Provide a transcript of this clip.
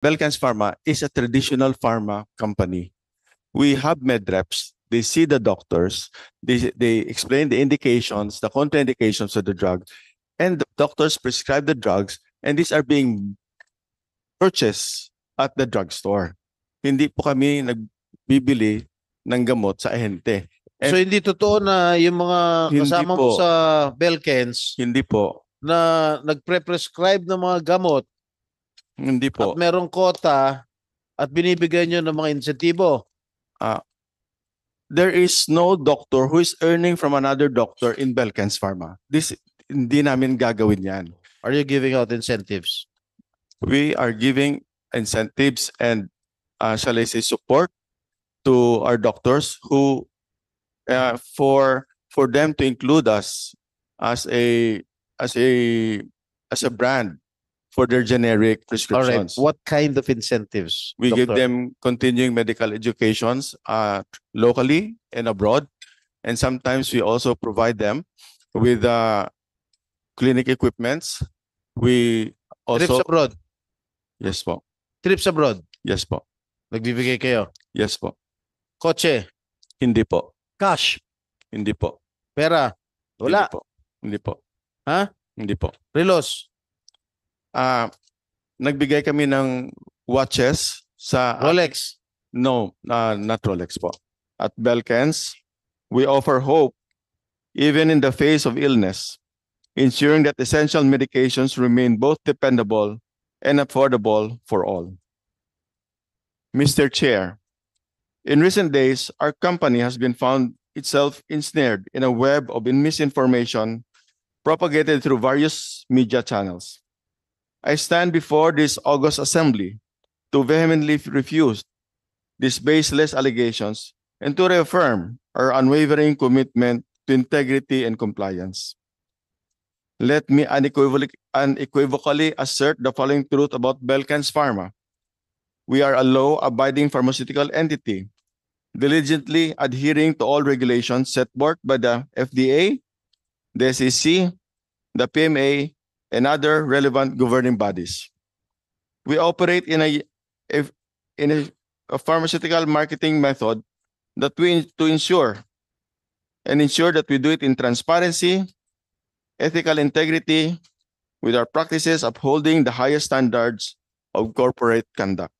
Belkans Pharma is a traditional pharma company. We have med reps. They see the doctors. They explain the indications, the contraindications of the drug, and the doctors prescribe the drugs, and these are being purchased at the drugstore. Hindi po kami nagbibili ng gamot sa ahente. So hindi totoo na yung mga Hindi kasama mo po. sa Belkens Hindi po. na nagpre-prescribe ng mga gamot Hindi at po. merong kota at binibigyan nyo ng mga insentibo. There is no doctor who is earning from another doctor in Belkans Pharma. Hindi namin gagawin yan. Are you giving out incentives? We are giving incentives and, shall I say, support to our doctors who, for them to include us as a brand for their generic All right. prescriptions. What kind of incentives? We give Doctor? them continuing medical educations locally and abroad. And sometimes we also provide them with clinic equipments. We Trips also, abroad. yes po, Trips abroad. yes po, Nagbibigay kayo. yes po. Kotse. Hindi po, Cash. hindi po, Pera. Wala. hindi po, hindi po, Ha? hindi po. Relos. Nagbigay kami ng watches sa Rolex. No, not Rolex po. At Belkans, we offer hope even in the face of illness, ensuring that essential medications remain both dependable and affordable for all. Mr. Chair, in recent days, our company has been found itself ensnared in a web of misinformation propagated through various media channels. I stand before this August Assembly to vehemently refuse these baseless allegations and to reaffirm our unwavering commitment to integrity and compliance. Let me unequivocally assert the following truth about Belkans Pharma. We are a law-abiding pharmaceutical entity, diligently adhering to all regulations set forth by the FDA, the SEC, the PMA, and other relevant governing bodies. We operate in a pharmaceutical marketing method that to ensure that we do it in transparency, ethical integrity, with our practices upholding the highest standards of corporate conduct.